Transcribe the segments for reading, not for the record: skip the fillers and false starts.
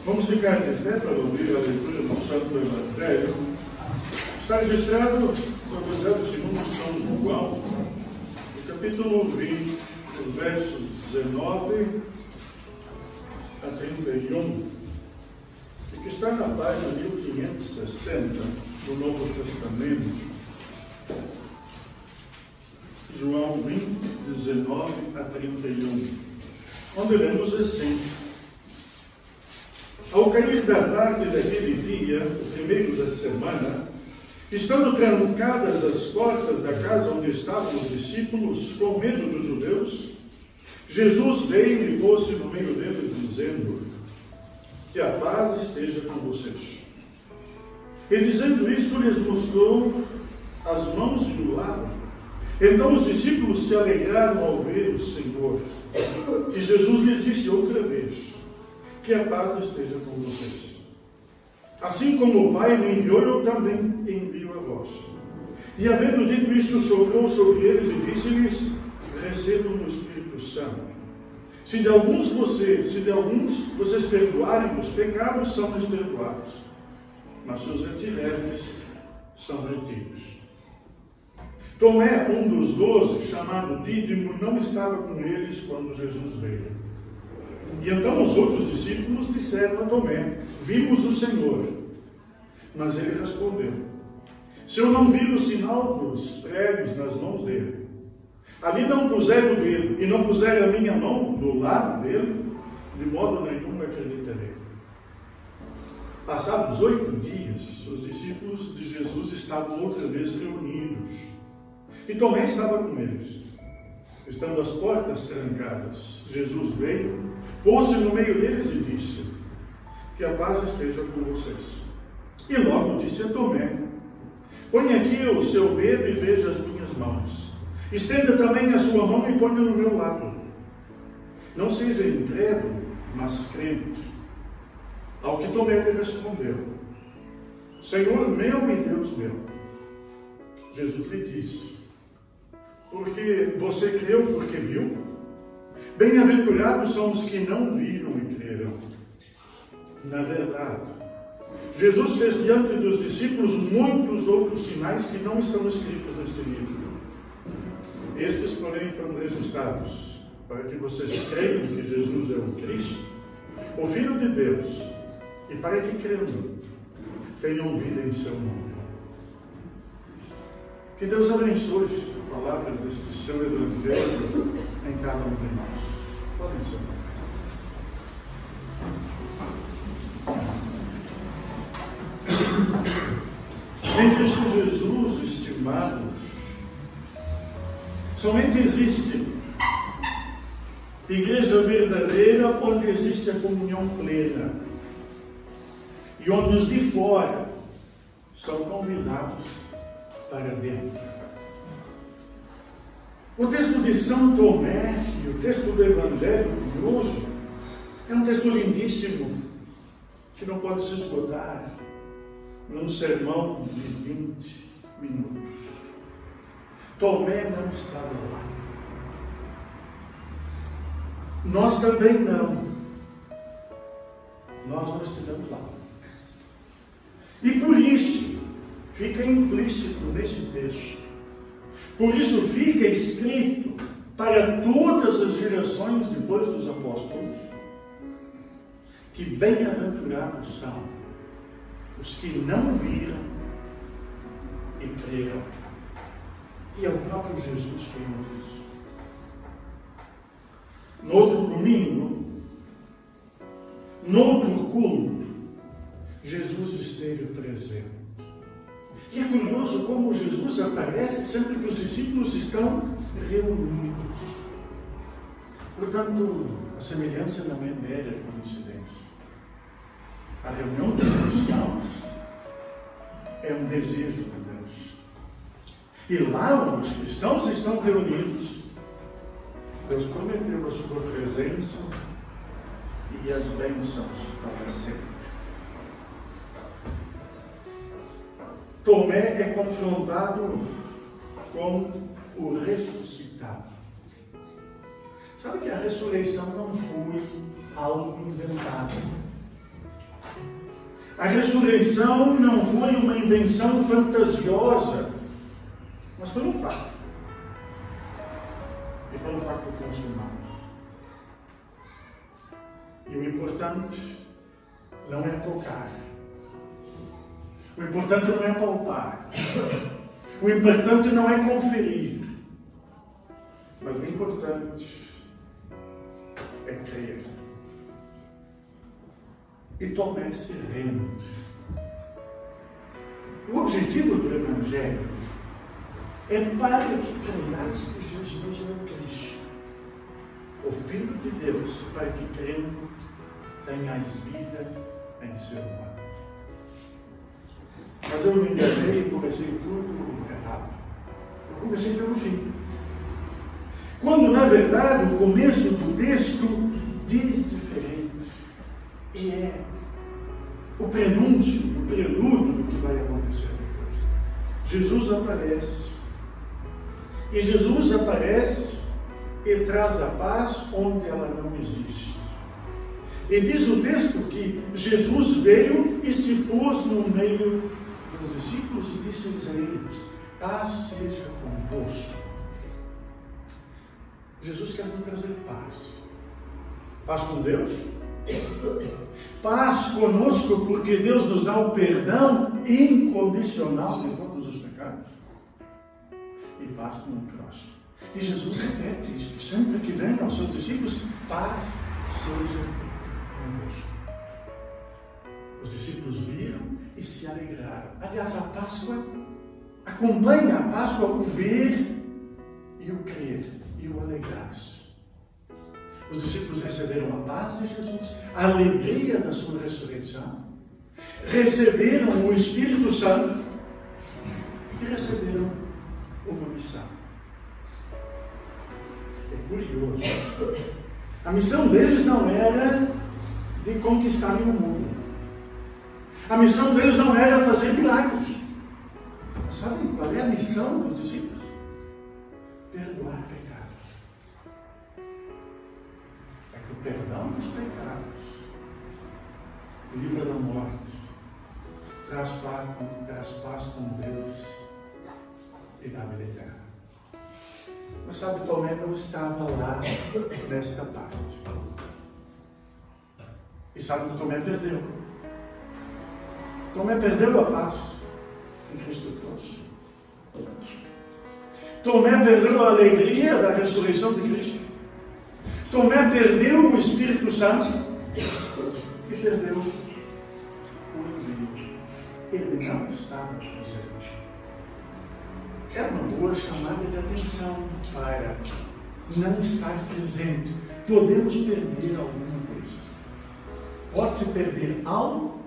Vamos ficar de pé para ouvir a leitura do Santo Evangelho. Está registrado no Evangelho segundo São João, no capítulo 20, os versos 19 a 31, e que está na página 1560 do Novo Testamento. João 20, 19 a 31, onde lemos assim: Ao cair da tarde daquele dia, o primeiro da semana, estando trancadas as portas da casa onde estavam os discípulos, com medo dos judeus, Jesus veio e pôs-se no meio deles, dizendo: Que a paz esteja com vocês. E dizendo isto, lhes mostrou as mãos e o lado. Então os discípulos se alegraram ao ver o Senhor. E Jesus lhes disse outra vez: Que a paz esteja com vocês. Assim como o Pai me enviou, eu também envio a vós. E havendo dito isto, soprou sobre eles e disse-lhes: Recebam o Espírito Santo. Se de alguns vocês perdoarem os pecados, são-lhes perdoados. Mas se os retiverdes, são retidos. Tomé, um dos 12, chamado Dídimo, não estava com eles quando Jesus veio. E então os outros discípulos disseram a Tomé: Vimos o Senhor. Mas ele respondeu: Se eu não vir o sinal dos pregos nas mãos dele, ali não puser o dedo e não puser a minha mão do lado dele, de modo nenhum acreditarei. Passados 8 dias, os discípulos de Jesus estavam outra vez reunidos. E Tomé estava com eles. Estando as portas trancadas, Jesus veio, pôs-se no meio deles e disse: Que a paz esteja com vocês. E logo disse a Tomé: Põe aqui o seu dedo e veja as minhas mãos. Estenda também a sua mão e ponha no meu lado. Não seja incrédulo, mas crente. Ao que Tomé lhe respondeu: Senhor meu e Deus meu. Jesus lhe disse: Porque você creu porque viu? Bem-aventurados são os que não viram e creram. Na verdade, Jesus fez diante dos discípulos muitos outros sinais que não estão escritos neste livro. Estes, porém, foram registrados para que vocês creiam que Jesus é o Cristo, o Filho de Deus, e para que, crendo, tenham vida em seu nome. Que Deus abençoe a palavra deste seu Evangelho em cada um de nós. Podem sentar. Em Cristo Jesus, estimados, somente existe igreja verdadeira onde existe a comunhão plena e onde os de fora são convidados para dentro. O texto de São Tomé e o texto do Evangelho de hoje é um texto lindíssimo que não pode se esgotar num sermão de 20 minutos. Tomé não estava lá. Nós também não. Nós não estivemos lá. E por isso fica implícito nesse texto. Por isso fica escrito para todas as gerações depois dos apóstolos que bem-aventurados são os que não viram e creram. E é o próprio Jesus quem nos diz. No outro domingo, no outro culto, Jesus esteve presente. E é curioso como Jesus aparece sempre que os discípulos estão reunidos. Portanto, a semelhança não é mera coincidência. A reunião dos cristãos é um desejo de Deus. E lá onde os cristãos estão reunidos, Deus prometeu a sua presença e as bênçãos para sempre. Tomé é confrontado com o ressuscitado. Sabe que a ressurreição não foi algo inventado. A ressurreição não foi uma invenção fantasiosa, mas foi um fato. E foi um fato consumado. E o importante não é tocar. O importante não é palpar. O importante não é conferir. Mas o importante é crer. E Tomé se rende. O objetivo do Evangelho é para que creias que Jesus é o Cristo, o Filho de Deus, para que crendo tenhais vida em ser humano. Mas eu me enganei e comecei tudo errado. Eu comecei pelo fim. Quando, na verdade, o começo do texto diz diferente. E é o prenúncio, o prelúdio do que vai acontecer depois. Jesus aparece. E Jesus aparece e traz a paz onde ela não existe. E diz o texto que Jesus veio e se pôs no meio dos discípulos e disse a eles: paz seja convosco. Jesus quer nos trazer paz. Paz com Deus, paz conosco, porque Deus nos dá o perdão incondicional de todos os pecados, e paz com o próximo. E Jesus repete isto sempre que vem aos seus discípulos: paz seja convosco. Os discípulos viram e se alegraram. Aliás, a Páscoa acompanha a Páscoa o ver e o crer e o alegrar-se. Os discípulos receberam a paz de Jesus, a alegria da sua ressurreição, receberam o Espírito Santo e receberam uma missão. É curioso. A missão deles não era de conquistarem o mundo. A missão deles não era fazer milagres. Sabem qual é a missão dos discípulos? Perdoar pecados. É que o perdão dos pecados livra da morte, traz paz com Deus e dá vida eterna. Mas sabe, Tomé não estava lá nesta parte. E sabe que Tomé perdeu. Tomé perdeu a paz que Cristo trouxe. Tomé perdeu a alegria da ressurreição de Cristo. Tomé perdeu o Espírito Santo e perdeu o envio. Ele não estava presente. É uma boa chamada de atenção para não estar presente. Podemos perder alguma coisa. Pode-se perder algo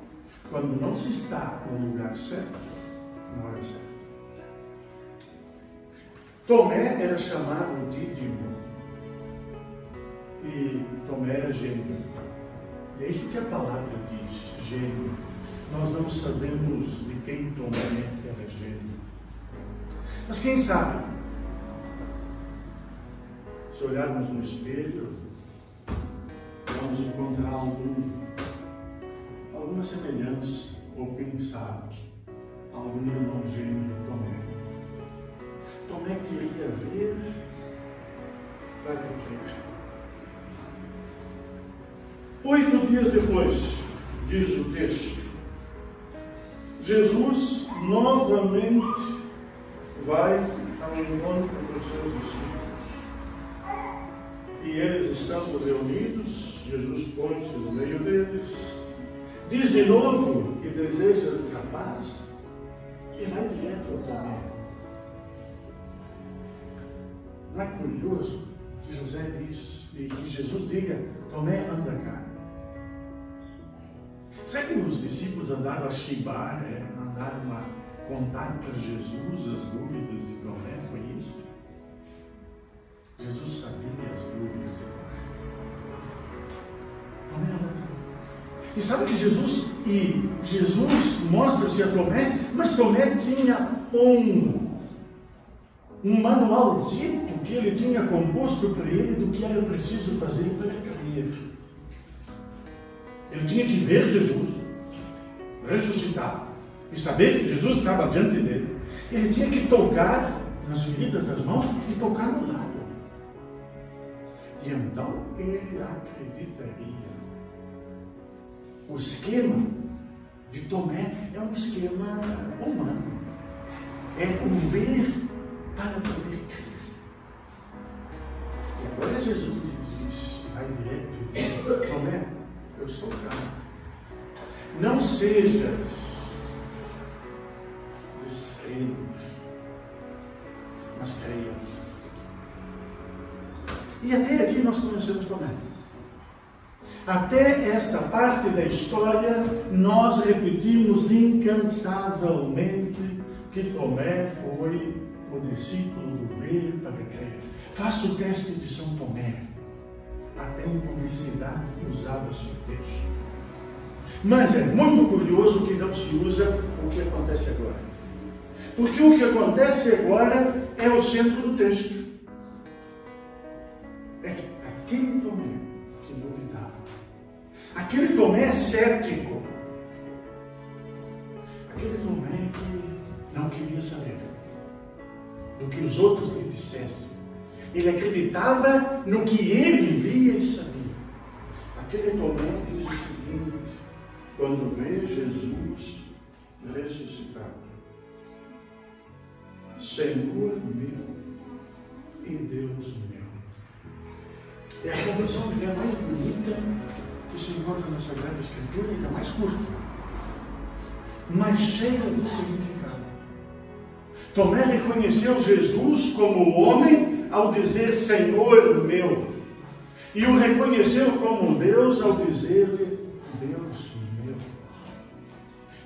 quando não se está no lugar certo, na hora certa. Tomé era chamado Dídimo. E Tomé era gênio. E é isso que a palavra diz, gênio. Nós não sabemos de quem Tomé era gênio. Mas quem sabe, se olharmos no espelho, vamos encontrar alguma semelhança, ou quem sabe, algum irmão gêmeo de Tomé. Tomé queria ver para crer. 8 dias depois, diz o texto, Jesus novamente vai ao encontro dos seus discípulos. E eles estando reunidos, Jesus põe-se no meio deles, diz de novo que deseja a paz e vai direto ao Tomé. Não é curioso que José diz, e que Jesus diga: Tomé, anda cá. Será que os discípulos andaram a chibar, andaram a contar para Jesus as dúvidas de Tomé? Foi isso? Jesus sabia as dúvidas de Tomé. Tomé, anda cá. E sabe que Jesus mostra-se a Tomé, mas Tomé tinha um manualzinho que ele tinha composto para ele do que era preciso fazer para crer. Ele tinha que ver Jesus, ressuscitar e saber que Jesus estava diante dele, ele tinha que tocar nas feridas das mãos e tocar no lado. E então ele acreditaria. O esquema de Tomé é um esquema humano. É o ver para poder crer. E agora Jesus diz, vai direto e diz, Tomé, eu estou cá. Não sejas descrente, mas creia. E até aqui nós conhecemos Tomé. Até esta parte da história, nós repetimos incansavelmente que Tomé foi o discípulo do ver para crer. Faça o teste de São Tomé. Até em publicidade usava-se o texto. Mas é muito curioso que não se usa o que acontece agora. Porque o que acontece agora é o centro do texto. É aquele Tomé que duvidava. Aquele Tomé cético. Aquele Tomé que não queria saber do que os outros lhe dissessem. Ele acreditava no que ele via e sabia. Aquele Tomé diz o seguinte, quando vê Jesus ressuscitado: Senhor meu e Deus meu. É a confissão de fé mais bonita que se encontra na Sagrada Escritura, ainda mais curta, mas cheia de significado. Tomé reconheceu Jesus como homem ao dizer Senhor meu, e o reconheceu como Deus ao dizer Deus meu.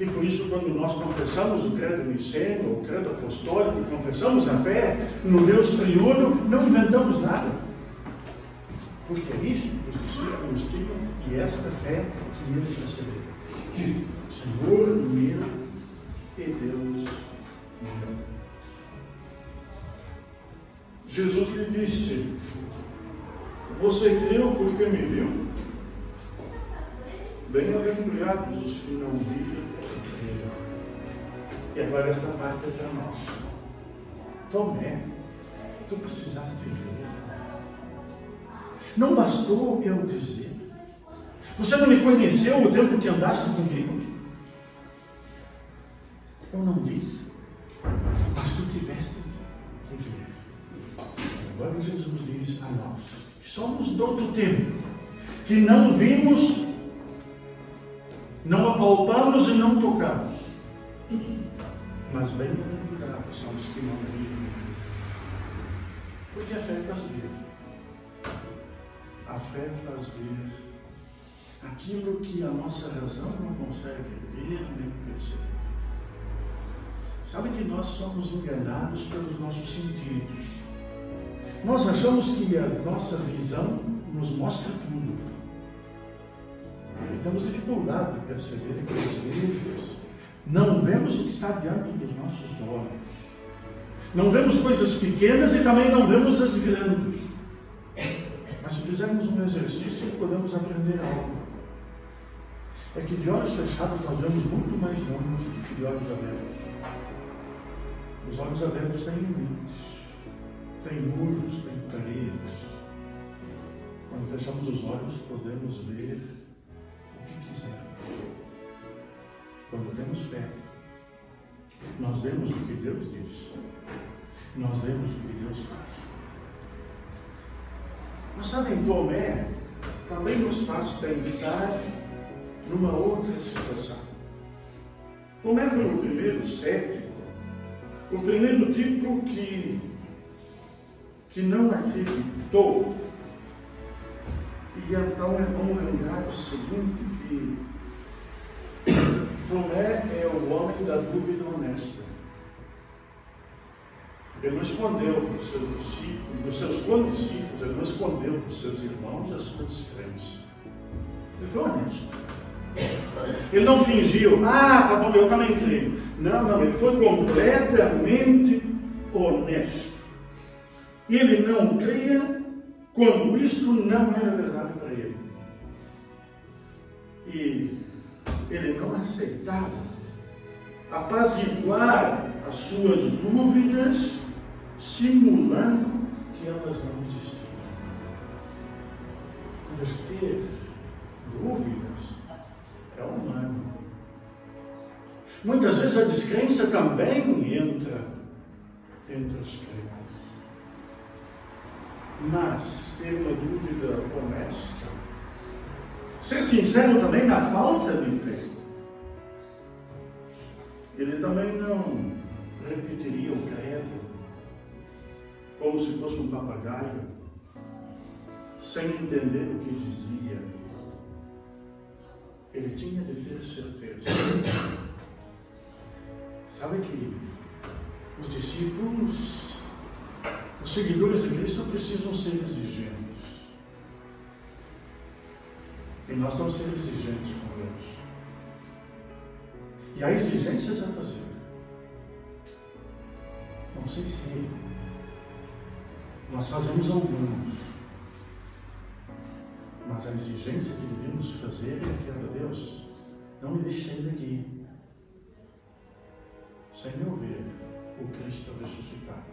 E por isso, quando nós confessamos o credo niceno, o credo apostólico, confessamos a fé no Deus triuno, não inventamos nada. Porque é isso que os discípulos tinham e esta fé que eles receberam. Senhor meu e Deus meu. Jesus lhe disse: você creu porque me viu? Bem-aventurados os que não viram e creram. E agora esta parte é para nós. Tomé, tu precisaste ver. Não bastou eu dizer. Você não me conheceu o tempo que andaste comigo? Eu não disse, mas tu tiveste que ver. Agora Jesus diz a nós, que somos de outro tempo, que não vimos, não apalpamos e não tocamos, mas bem-aventurados são os que não viram. Porque a fé faz ver. A fé faz ver aquilo que a nossa razão não consegue ver nem perceber. Sabe que nós somos enganados pelos nossos sentidos. Nós achamos que a nossa visão nos mostra tudo. E temos dificuldade de perceber que às vezes não vemos o que está diante dos nossos olhos. Não vemos coisas pequenas e também não vemos as grandes. Mas se fizermos um exercício, podemos aprender algo. É que de olhos fechados nós vemos muito mais longe do que de olhos abertos. Os olhos abertos têm limites, têm muros, têm paredes. Quando fechamos os olhos, podemos ver o que quisermos. Quando temos fé, nós vemos o que Deus diz. Nós vemos o que Deus faz. Mas sabem, Tomé também nos faz pensar numa outra situação. Tomé foi o primeiro cético, o primeiro tipo que não acreditou. E então é bom lembrar o seguinte, que Tomé é o homem da dúvida honesta. Ele não escondeu dos seus discípulos, dos seus condiscípulos, ele não escondeu dos seus irmãos a sua descrença. Ele foi honesto. Ele não fingiu, tá bom, eu também creio. Não, ele foi completamente honesto. Ele não cria quando isto não era verdade para ele. E ele não aceitava apaziguar as suas dúvidas, simulando que elas não existiam. Mas ter dúvidas é humano. Muitas vezes a descrença também entra entre os crentes. Mas ter uma dúvida honesta, ser sincero também na falta de fé. Ele também não repetiria o credo como se fosse um papagaio, sem entender o que dizia. Ele tinha de ter certeza. Sabe que os discípulos, os seguidores de Cristo precisam ser exigentes. E nós vamos ser exigentes com Deus. E há exigências a fazer. Não sei se nós fazemos algumas, mas a exigência que devemos fazer é aquela: Deus, não me deixe sair daqui sem eu ver o Cristo ressuscitado.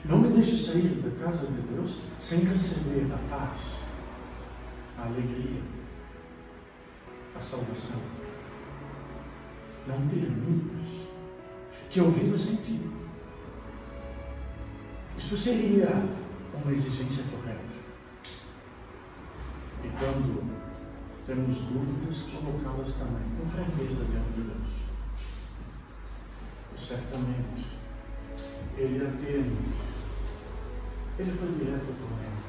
Não me deixe sair da casa de Deus sem receber a paz, a alegria, a salvação. Não permitas que eu viva sem ti. Isso seria uma exigência correta. E quando temos dúvidas, colocá-las também com franqueza diante de Deus. E certamente Ele atende. Ele foi direto com ele,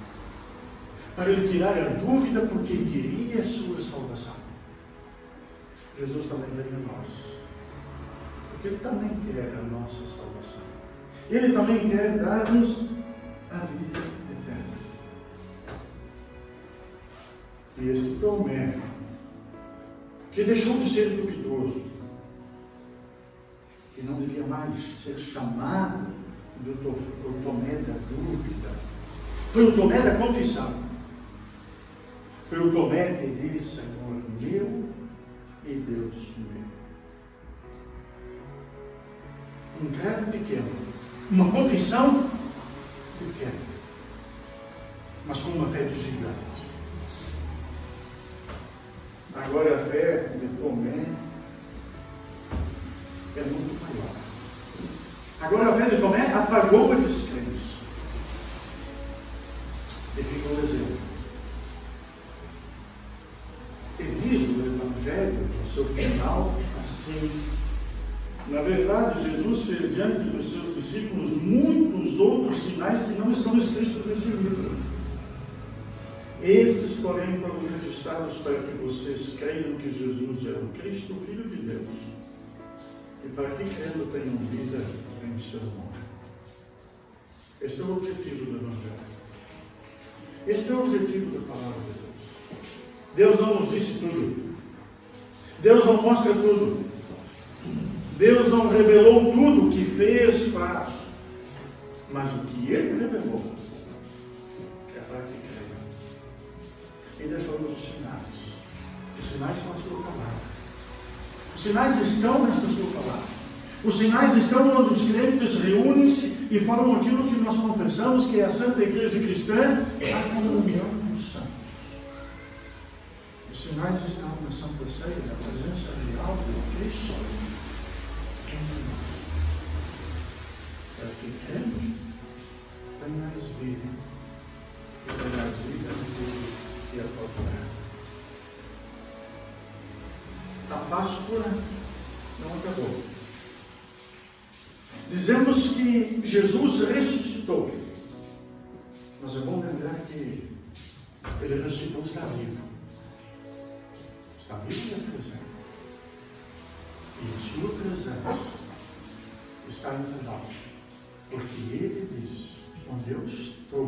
para ele tirar a dúvida, porque ele queria a sua salvação. Jesus também veio a nós, porque Ele também quer a nossa salvação. Ele também quer dar-nos a vida eterna. E este Tomé, que deixou de ser duvidoso, que não devia mais ser chamado do Tomé da dúvida, foi o Tomé da confissão. Foi o Tomé que disse: Senhor meu e Deus meu. Um credo pequeno, uma confissão pequena, mas com uma fé de gigante. Agora a fé de Tomé é muito maior. Agora a fé de Tomé apagou a descrença e ficou exemplo. E diz o Evangelho, no seu final, assim: na verdade, Jesus fez diante dos seus discípulos muitos outros sinais que não estão escritos neste livro. Estes, porém, foram registrados para que vocês creiam que Jesus é o Cristo, o Filho de Deus, e para que crendo tenham vida em seu nome. Este é o objetivo do Evangelho. Este é o objetivo da palavra de Deus. Deus não nos disse tudo. Deus não mostra tudo. Deus não revelou tudo o que fez, faz. Mas o que Ele revelou é para que creiam. E deixou-nos os sinais. Os sinais estão na sua palavra. Os sinais estão nesta sua palavra. Os sinais estão quando os crentes reúnem-se e falam aquilo que nós confessamos, que é a Santa Igreja Cristã, a comunhão dos santos. Os sinais estão na Santa Ceia, na presença real de Cristo entre nós. Para que cremos, tenhais vida, e tenhais vida e a procurar. A Páscoa não acabou. Dizemos que Jesus ressuscitou, mas é bom lembrar que Ele ressuscitou, está vivo. Está vivo e é presente. E a sua presença está entre nós, porque Ele diz: onde eu estou,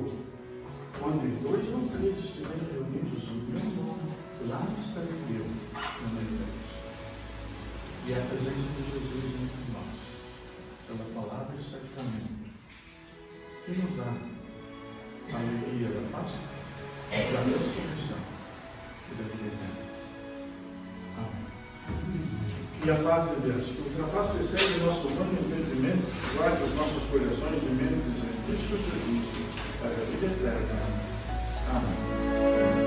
quando 2 ou 3 estiverem reunidos no meu nome, lá estarei eu no meio deles. E a presença de Jesus entre nós, pela palavra e sacramento, que nos dá a alegria da Páscoa, da ressurreição e da vida eterna. E a paz de Deus, que ultrapassa e excede o nosso humano entendimento, guarda os nossos corações e mentes em Cristo Jesus, para a vida eterna. Amém.